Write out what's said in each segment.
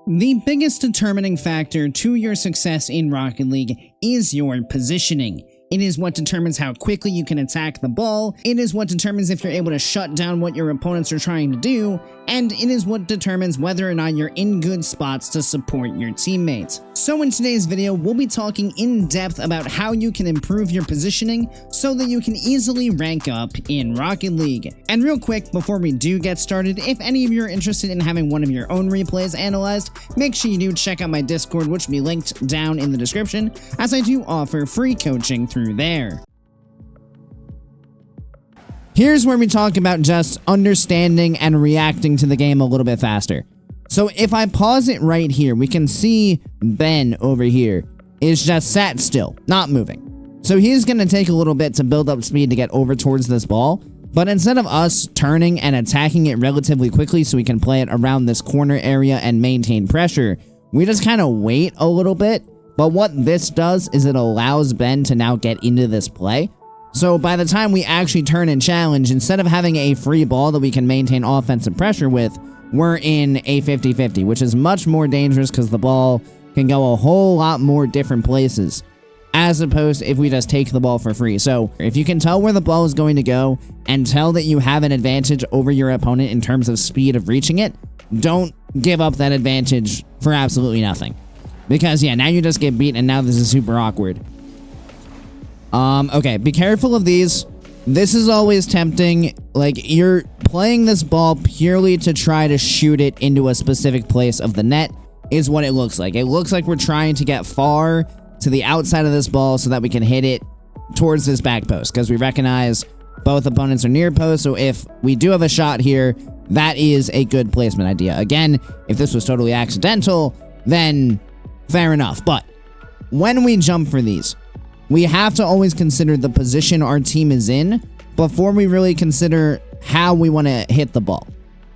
The biggest determining factor to your success in Rocket League is your positioning. It is what determines how quickly you can attack the ball, it is what determines if you're able to shut down what your opponents are trying to do, and it is what determines whether or not you're in good spots to support your teammates. So in today's video, we'll be talking in depth about how you can improve your positioning so that you can easily rank up in Rocket League. And real quick, before we do get started, if any of you are interested in having one of your own replays analyzed, make sure you do check out my Discord, which will be linked down in the description, as I do offer free coaching through there. Here's where we talk about just understanding and reacting to the game a little bit faster. So if I pause it right here, we can see Ben over here is just sat still, not moving. So he's going to take a little bit to build up speed to get over towards this ball. But instead of us turning and attacking it relatively quickly so we can play it around this corner area and maintain pressure, we just kind of wait a little bit. But what this does is it allows Ben to now get into this play. So by the time we actually turn and challenge, instead of having a free ball that we can maintain offensive pressure with, we're in a 50-50, which is much more dangerous because the ball can go a whole lot more different places, as opposed to if we just take the ball for free. So if you can tell where the ball is going to go and tell that you have an advantage over your opponent in terms of speed of reaching it, don't give up that advantage for absolutely nothing. Because, yeah, now you just get beat, and now this is super awkward. Okay, be careful of these. This is always tempting. Like, you're playing this ball purely to try to shoot it into a specific place of the net, is what it looks like. It looks like we're trying to get far to the outside of this ball so that we can hit it towards this back post, because we recognize both opponents are near post, so if we do have a shot here, that is a good placement idea. Again, if this was totally accidental, then fair enough. But when we jump for these, we have to always consider the position our team is in before we really consider how we want to hit the ball.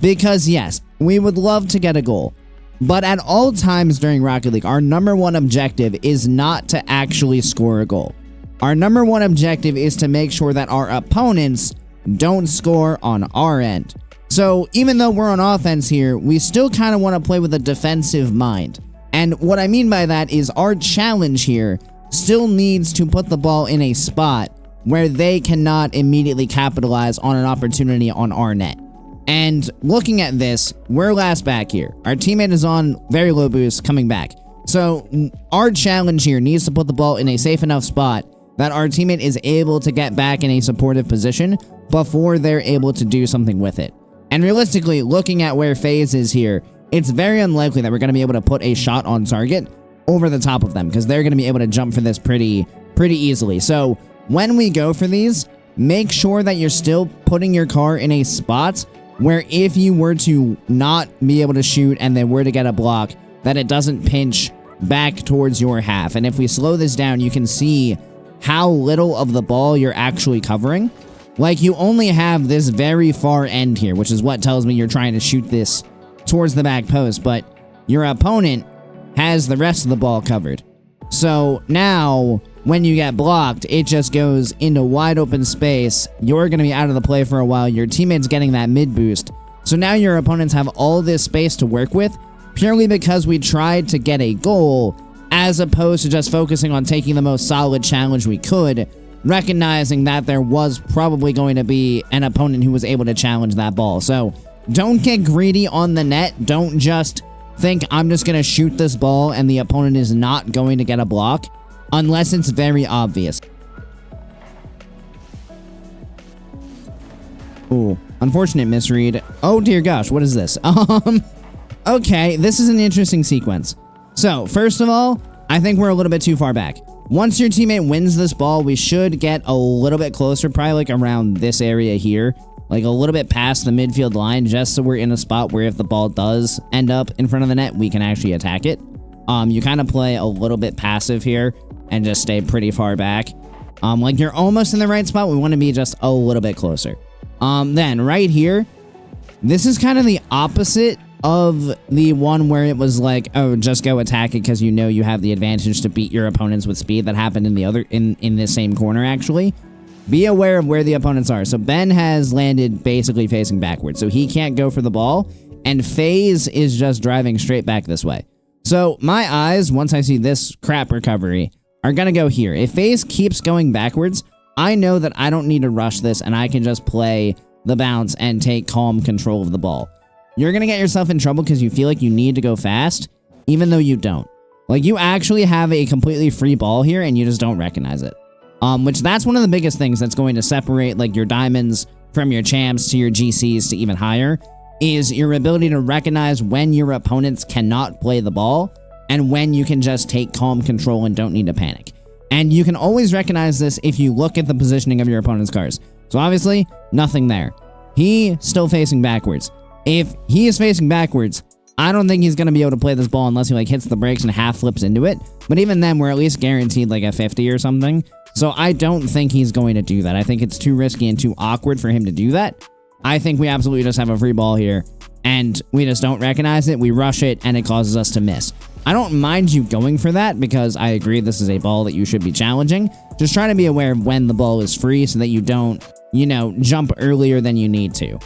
Because yes, we would love to get a goal, but at all times during Rocket League, our number one objective is not to actually score a goal. Our number one objective is to make sure that our opponents don't score on our end. So even though we're on offense here, we still kind of want to play with a defensive mind. And what I mean by that is our challenge here still needs to put the ball in a spot where they cannot immediately capitalize on an opportunity on our net. And looking at this, we're last back here. Our teammate is on very low boost coming back. So our challenge here needs to put the ball in a safe enough spot that our teammate is able to get back in a supportive position before they're able to do something with it. And realistically, looking at where FaZe is here, it's very unlikely that we're going to be able to put a shot on target over the top of them, because they're going to be able to jump for this pretty easily. So when we go for these, make sure that you're still putting your car in a spot where if you were to not be able to shoot and then were to get a block, that it doesn't pinch back towards your half. And if we slow this down, you can see how little of the ball you're actually covering. Like, you only have this very far end here, which is what tells me you're trying to shoot this towards the back post, but your opponent has the rest of the ball covered. So now, when you get blocked, it just goes into wide open space. You're going to be out of the play for a while. Your teammate's getting that mid boost. So now your opponents have all this space to work with, purely because we tried to get a goal, as opposed to just focusing on taking the most solid challenge we could, recognizing that there was probably going to be an opponent who was able to challenge that ball. So don't get greedy on the net. Don't just think, I'm just going to shoot this ball and the opponent is not going to get a block, unless it's very obvious. Ooh, unfortunate misread. Oh dear gosh, what is this? Okay, this is an interesting sequence. So, first of all, I think we're a little bit too far back. Once your teammate wins this ball, we should get a little bit closer, probably like around this area here. Like a little bit past the midfield line, just so we're in a spot where if the ball does end up in front of the net, we can actually attack it. You kind of play a little bit passive here and just stay pretty far back. Like you're almost in the right spot. We want to be just a little bit closer. Then right here, this is kind of the opposite of the one where it was like, oh, just go attack it because you know you have the advantage to beat your opponents with speed. That happened in the other in this same corner actually. Be aware of where the opponents are. So Ben has landed basically facing backwards, so he can't go for the ball. and FaZe is just driving straight back this way. So my eyes, once I see this crap recovery, are going to go here. If FaZe keeps going backwards, I know that I don't need to rush this, and I can just play the bounce and take calm control of the ball. You're going to get yourself in trouble because you feel like you need to go fast, even though you don't. Like, you actually have a completely free ball here, and you just don't recognize it. Which that's one of the biggest things that's going to separate, like, your diamonds from your champs to your GCs to even higher, is your ability to recognize when your opponents cannot play the ball, and when you can just take calm control and don't need to panic. And you can always recognize this if you look at the positioning of your opponent's cars. So obviously, nothing there. He still facing backwards. If he is facing backwards, I don't think he's going to be able to play this ball unless he like hits the brakes and half flips into it. But even then, we're at least guaranteed like a 50 or something. So I don't think he's going to do that. I think it's too risky and too awkward for him to do that. I think we absolutely just have a free ball here, and we just don't recognize it. We rush it, and it causes us to miss. I don't mind you going for that because I agree this is a ball that you should be challenging. Just try to be aware of when the ball is free so that you don't, you know, jump earlier than you need to.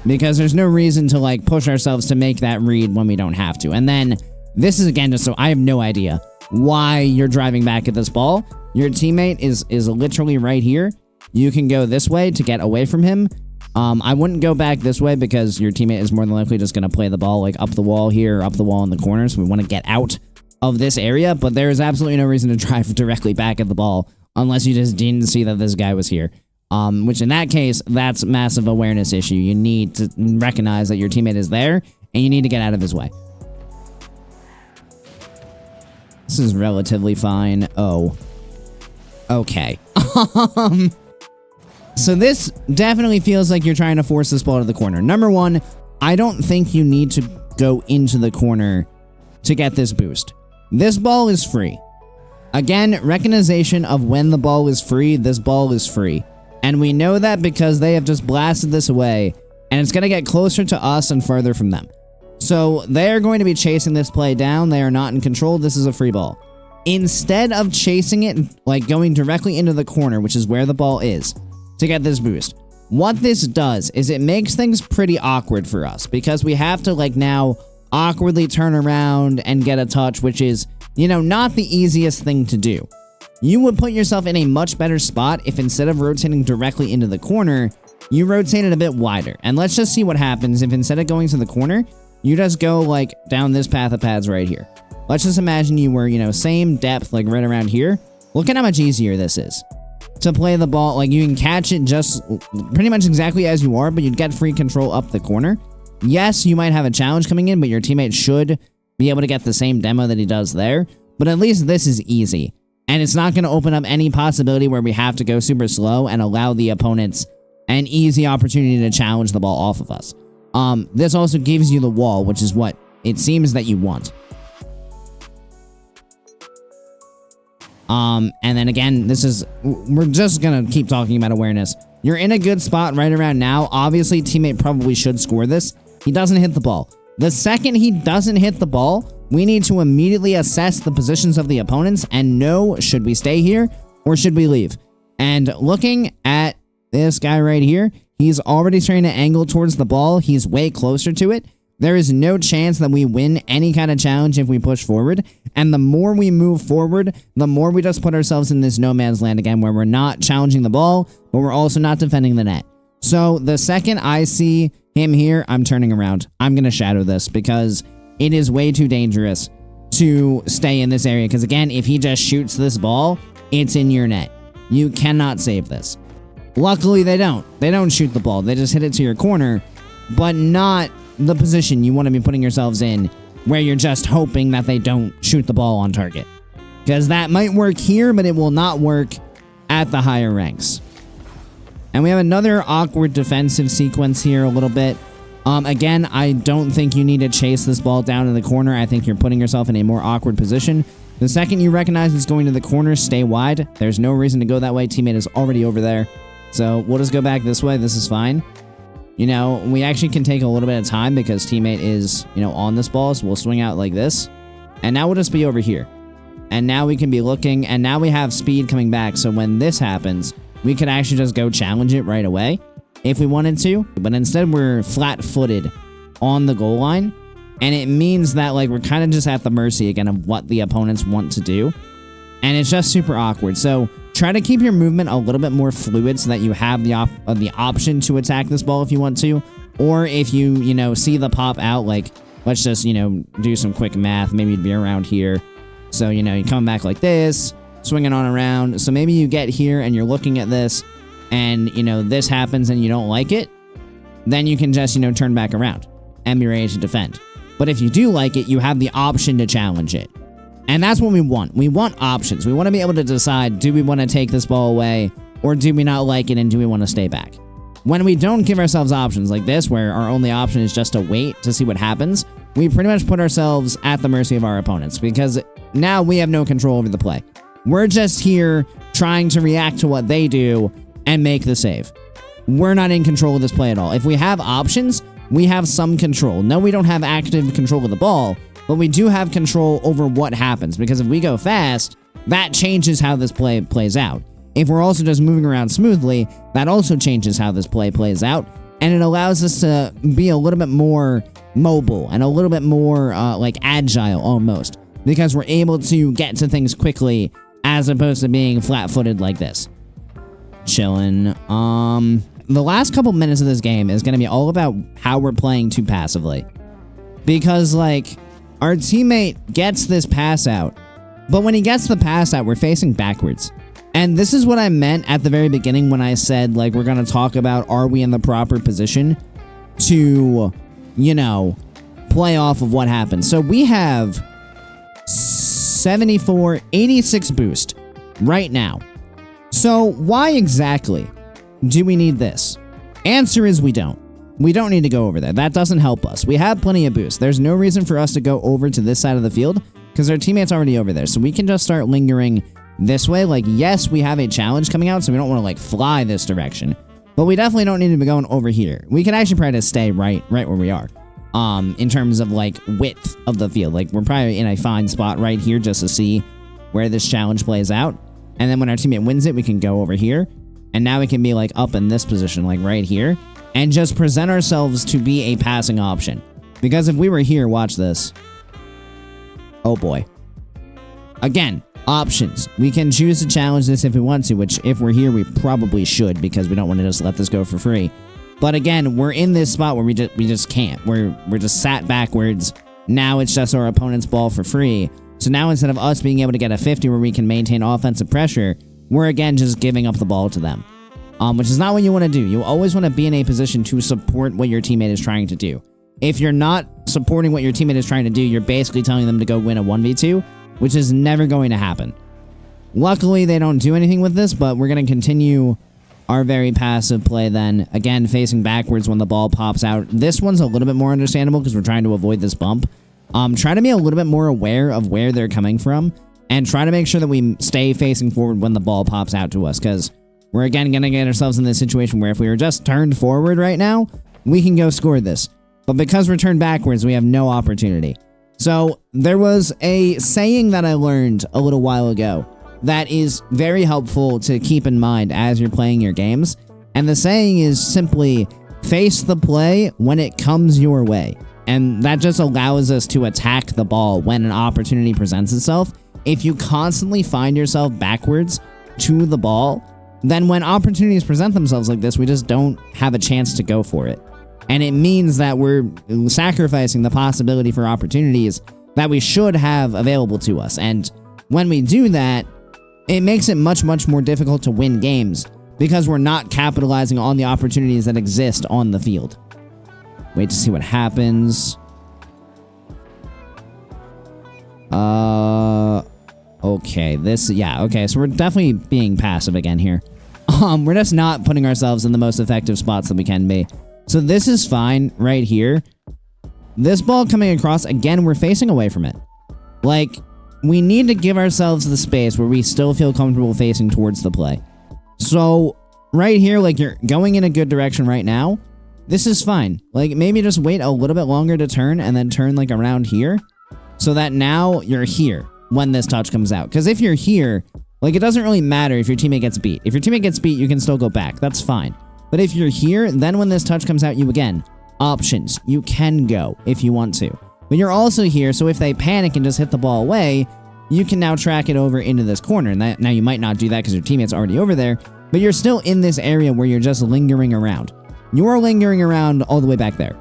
Because there's no reason to, like, push ourselves to make that read when we don't have to. And then, this is, again, just so I have no idea why you're driving back at this ball. Your teammate is literally right here. You can go this way to get away from him. I wouldn't go back this way because your teammate is more than likely just going to play the ball like up the wall here, or up the wall in the corner. So we want to get out of this area, but there is absolutely no reason to drive directly back at the ball unless you just didn't see that this guy was here. Which in that case, that's massive awareness issue. You need to recognize that your teammate is there and you need to get out of his way. This is relatively fine. Oh. Okay. So this definitely feels like you're trying to force this ball to the corner. Number one, I don't think you need to go into the corner to get this boost. This ball is free. Again, recognition of when the ball is free, this ball is free. And we know that because they have just blasted this away, and it's going to get closer to us and further from them. So they are going to be chasing this play down. They are not in control. This is a free ball. Instead of chasing it, like going directly into the corner, which is where the ball is, to get this boost, what this does is it makes things pretty awkward for us because we have to like now awkwardly turn around and get a touch, which is, you know, not the easiest thing to do. You would put yourself in a much better spot if instead of rotating directly into the corner, you rotated a bit wider. And let's just see what happens if instead of going to the corner, you just go like down this path of paths right here. Let's just imagine you were, you know, same depth, like right around here. Look at how much easier this is to play the ball. Like you can catch it just pretty much exactly as you are, but you'd get free control up the corner. Yes, you might have a challenge coming in, but your teammate should be able to get the same demo that he does there. But at least this is easy. And it's not going to open up any possibility where we have to go super slow and allow the opponents an easy opportunity to challenge the ball off of us. This also gives you the wall, which is what it seems that you want. And then again, we're just going to keep talking about awareness. You're in a good spot right around now. Obviously, teammate probably should score this. He doesn't hit the ball. The second he doesn't hit the ball, we need to immediately assess the positions of the opponents and know, should we stay here or should we leave? And looking at this guy right here, he's already starting to angle towards the ball. He's way closer to it. There is no chance that we win any kind of challenge if we push forward. And the more we move forward, the more we just put ourselves in this no man's land again, where we're not challenging the ball, but we're also not defending the net. So the second I see him here, I'm turning around. I'm going to shadow this because it is way too dangerous to stay in this area. Because again, if he just shoots this ball, it's in your net. You cannot save this. Luckily, they don't. They don't shoot the ball. They just hit it to your corner, but not the position you want to be putting yourselves in where you're just hoping that they don't shoot the ball on target. Because that might work here, but it will not work at the higher ranks. And we have another awkward defensive sequence here a little bit. Again, I don't think you need to chase this ball down in the corner. I think you're putting yourself in a more awkward position. The second you recognize it's going to the corner, stay wide. There's no reason to go that way. Teammate is already over there. So we'll just go back this way. This is fine. You know, we actually can take a little bit of time because teammate is, you know, on this ball. So we'll swing out like this. And now we'll just be over here. And now we can be looking. And now we have speed coming back. So when this happens, we could actually just go challenge it right away if we wanted to. But instead, we're flat-footed on the goal line. And it means that, like, we're kind of just at the mercy again of what the opponents want to do. And it's just super awkward. So try to keep your movement a little bit more fluid so that you have the option to attack this ball if you want to. Or if you see the pop out, like, let's just, do some quick math. Maybe you'd be around here. So, you come back like this, swinging on around. So maybe you get here and you're looking at this and, this happens and you don't like it. Then you can just, turn back around and be ready to defend. But if you do like it, you have the option to challenge it. And that's what we want. We want options. We want to be able to decide, do we want to take this ball away or do we not like it and do we want to stay back? When we don't give ourselves options like this, where our only option is just to wait to see what happens, we pretty much put ourselves at the mercy of our opponents because now we have no control over the play. We're just here trying to react to what they do and make the save. We're not in control of this play at all. If we have options, we have some control. No, we don't have active control of the ball, but we do have control over what happens, because if we go fast, that changes how this play plays out. If we're also just moving around smoothly, that also changes how this play plays out, and it allows us to be a little bit more mobile and a little bit more agile almost, because we're able to get to things quickly as opposed to being flat-footed like this. Chillin'. The last couple minutes of this game is going to be all about how we're playing too passively. Because, our teammate gets this pass out, but when he gets the pass out, we're facing backwards. And this is what I meant at the very beginning when I said, we're going to talk about, are we in the proper position to, play off of what happens. So we have 86 boost right now. So why exactly do we need this? Answer is we don't. We don't need to go over there. That doesn't help us. We have plenty of boost. There's no reason for us to go over to this side of the field because our teammate's already over there. So we can just start lingering this way. Yes, we have a challenge coming out, so we don't want to fly this direction. But we definitely don't need to be going over here. We can actually try to stay right where we are. In terms of width of the field. We're probably in a fine spot right here just to see where this challenge plays out. And then when our teammate wins it, we can go over here. And now we can be up in this position, right here, and just present ourselves to be a passing option. Because if we were here, watch this. Oh boy. Again, options. We can choose to challenge this if we want to, which if we're here, we probably should because we don't want to just let this go for free. But again, we're in this spot where we just can't. We're just sat backwards. Now it's just our opponent's ball for free. So now instead of us being able to get a 50 where we can maintain offensive pressure, we're again just giving up the ball to them. Which is not what you want to do. You always want to be in a position to support what your teammate is trying to do. If you're not supporting what your teammate is trying to do, you're basically telling them to go win a 1v2, which is never going to happen. Luckily, they don't do anything with this, but we're going to continue our very passive play then. Again, facing backwards when the ball pops out. This one's a little bit more understandable because we're trying to avoid this bump. Try to be a little bit more aware of where they're coming from and try to make sure that we stay facing forward when the ball pops out to us because we're again going to get ourselves in this situation where if we were just turned forward right now, we can go score this. But because we're turned backwards, we have no opportunity. So there was a saying that I learned a little while ago that is very helpful to keep in mind as you're playing your games. And the saying is simply, face the play when it comes your way. And that just allows us to attack the ball when an opportunity presents itself. If you constantly find yourself backwards to the ball, then when opportunities present themselves like this, we just don't have a chance to go for it. And it means that we're sacrificing the possibility for opportunities that we should have available to us. And when we do that, it makes it much, much more difficult to win games because we're not capitalizing on the opportunities that exist on the field. Wait to see what happens. Okay, okay, so we're definitely being passive again here. We're just not putting ourselves in the most effective spots that we can be. So this is fine right here. This ball coming across, again, we're facing away from it. We need to give ourselves the space where we still feel comfortable facing towards the play. So right here, you're going in a good direction right now. This is fine. Maybe just wait a little bit longer to turn and then turn around here so that now you're here when this touch comes out. Because if you're here, it doesn't really matter if your teammate gets beat. If your teammate gets beat, you can still go back. That's fine. But if you're here, then when this touch comes out, you again options. You can go if you want to. But you're also here, so if they panic and just hit the ball away, you can now track it over into this corner. And now you might not do that because your teammate's already over there, but you're still in this area where you're just lingering around. You're lingering around all the way back there,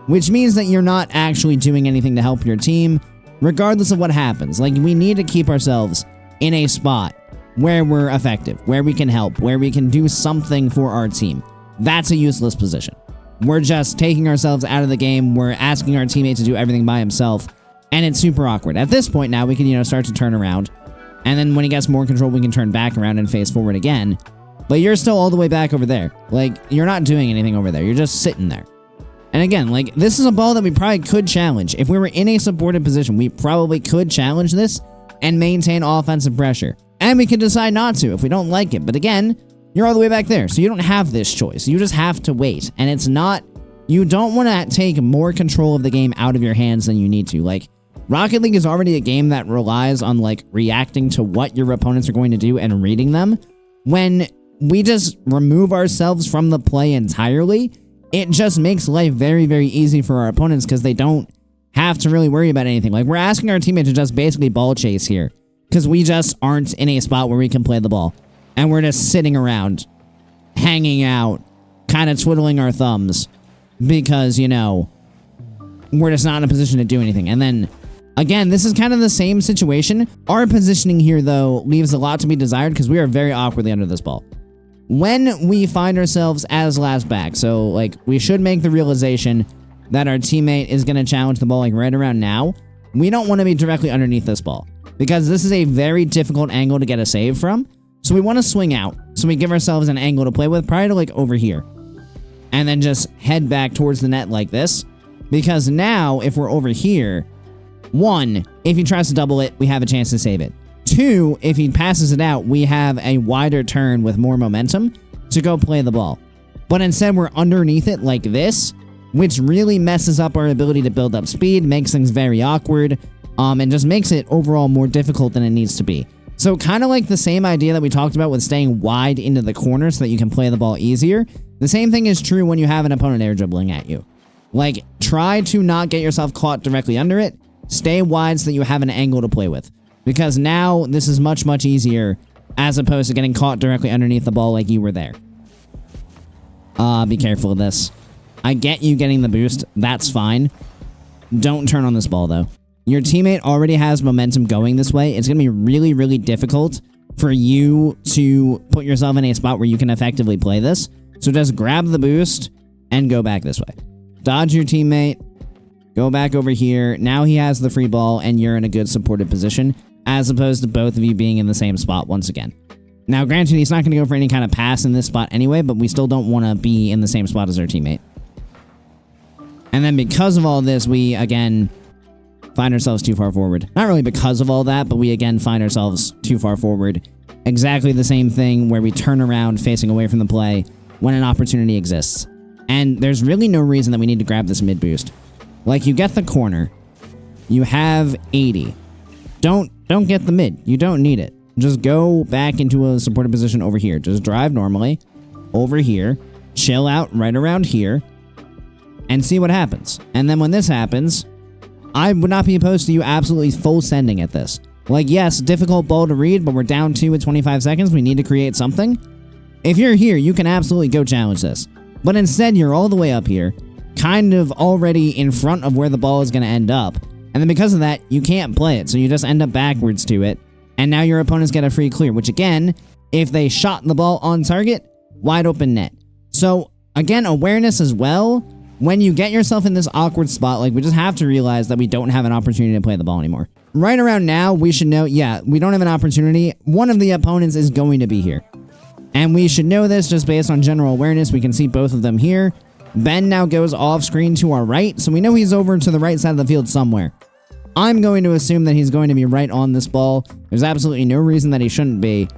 which means that you're not actually doing anything to help your team, regardless of what happens. Like, we need to keep ourselves in a spot where we're effective, where we can help, where we can do something for our team. That's a useless position. We're just taking ourselves out of the game. We're asking our teammate to do everything by himself, and it's super awkward. At this point now, we can, start to turn around, and then when he gets more control, we can turn back around and face forward again. But you're still all the way back over there. Like, you're not doing anything over there. You're just sitting there. And again, like, this is a ball that we probably could challenge. If we were in a supported position, we probably could challenge this and maintain offensive pressure. And we can decide not to if we don't like it. But again, you're all the way back there, so you don't have this choice. You just have to wait. And it's not... You don't want to take more control of the game out of your hands than you need to. Like, Rocket League is already a game that relies on, like, reacting to what your opponents are going to do and reading them. When we just remove ourselves from the play entirely, it just makes life very, very easy for our opponents because they don't have to really worry about anything. Like, we're asking our teammate to just basically ball chase here because we just aren't in a spot where we can play the ball. And we're just sitting around, hanging out, kind of twiddling our thumbs because, we're just not in a position to do anything. And then, again, this is kind of the same situation. Our positioning here, though, leaves a lot to be desired because we are very awkwardly under this ball. When we find ourselves as last back, so, like, we should make the realization that our teammate is going to challenge the ball, like, right around now. We don't want to be directly underneath this ball because this is a very difficult angle to get a save from. So we want to swing out, so we give ourselves an angle to play with prior to, like, over here. And then just head back towards the net like this. Because now, if we're over here, 1, if he tries to double it, we have a chance to save it. 2, if he passes it out, we have a wider turn with more momentum to go play the ball. But instead, we're underneath it like this, which really messes up our ability to build up speed, makes things very awkward, and just makes it overall more difficult than it needs to be. So kind of like the same idea that we talked about with staying wide into the corner so that you can play the ball easier, the same thing is true when you have an opponent air dribbling at you. Like, try to not get yourself caught directly under it, stay wide so that you have an angle to play with. Because now, this is much, much easier as opposed to getting caught directly underneath the ball like you were there. Be careful of this. I get you getting the boost, that's fine. Don't turn on this ball, though. Your teammate already has momentum going this way. It's going to be really, really difficult for you to put yourself in a spot where you can effectively play this. So just grab the boost and go back this way. Dodge your teammate. Go back over here. Now he has the free ball and you're in a good supported position as opposed to both of you being in the same spot once again. Now, granted, he's not going to go for any kind of pass in this spot anyway, but we still don't want to be in the same spot as our teammate. And then because of all this, we, again, find ourselves too far forward. Not really because of all that, but we again find ourselves too far forward. Exactly the same thing where we turn around facing away from the play when an opportunity exists. And there's really no reason that we need to grab this mid boost. Like, you get the corner. You have 80. Don't get the mid. You don't need it. Just go back into a supported position over here. Just drive normally. Over here. Chill out right around here. And see what happens. And then when this happens, I would not be opposed to you absolutely full sending at this. Like, yes, difficult ball to read, but we're down 2 with 25 seconds. We need to create something. If you're here, you can absolutely go challenge this. But instead, you're all the way up here, kind of already in front of where the ball is going to end up. And then because of that, you can't play it, so you just end up backwards to it. And now your opponents get a free clear, which again, if they shot the ball on target, wide open net. So, again, awareness as well. When you get yourself in this awkward spot, like, we just have to realize that we don't have an opportunity to play the ball anymore. Right around now, we should know, yeah, we don't have an opportunity. One of the opponents is going to be here. And we should know this just based on general awareness. We can see both of them here. Ben now goes off screen to our right, so we know he's over to the right side of the field somewhere. I'm going to assume that he's going to be right on this ball. There's absolutely no reason that he shouldn't be.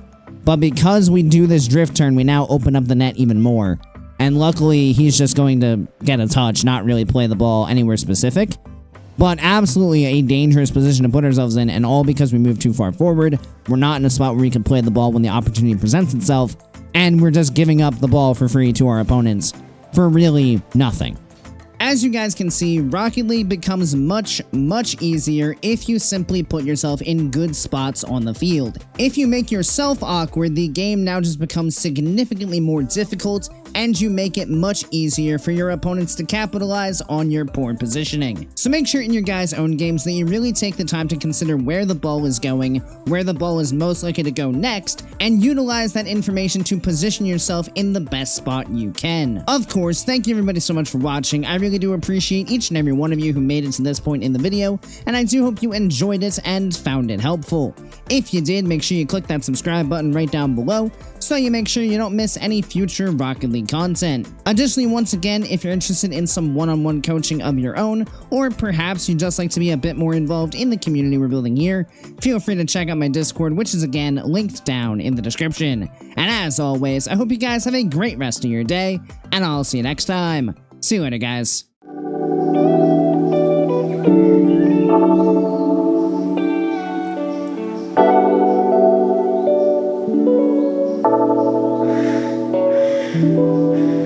But because we do this drift turn, we now open up the net even more. And luckily, he's just going to get a touch, not really play the ball anywhere specific. But absolutely a dangerous position to put ourselves in, and all because we move too far forward. We're not in a spot where we can play the ball when the opportunity presents itself, and we're just giving up the ball for free to our opponents for really nothing. As you guys can see, Rocket League becomes much easier if you simply put yourself in good spots on the field. If you make yourself awkward, the game now just becomes significantly more difficult, and you make it much easier for your opponents to capitalize on your poor positioning. So make sure in your guys' own games that you really take the time to consider where the ball is going, where the ball is most likely to go next, and utilize that information to position yourself in the best spot you can. Of course, thank you everybody so much for watching. I really do appreciate each and every one of you who made it to this point in the video, and I do hope you enjoyed it and found it helpful. If you did, make sure you click that subscribe button right down below so you make sure you don't miss any future Rocket League content. Additionally, once again, if you're interested in some one-on-one coaching of your own, or perhaps you just like to be a bit more involved in the community we're building here, feel free to check out my Discord, which is again linked down in the description. And as always, I hope you guys have a great rest of your day, and I'll see you next time. See you later, guys. Thank you.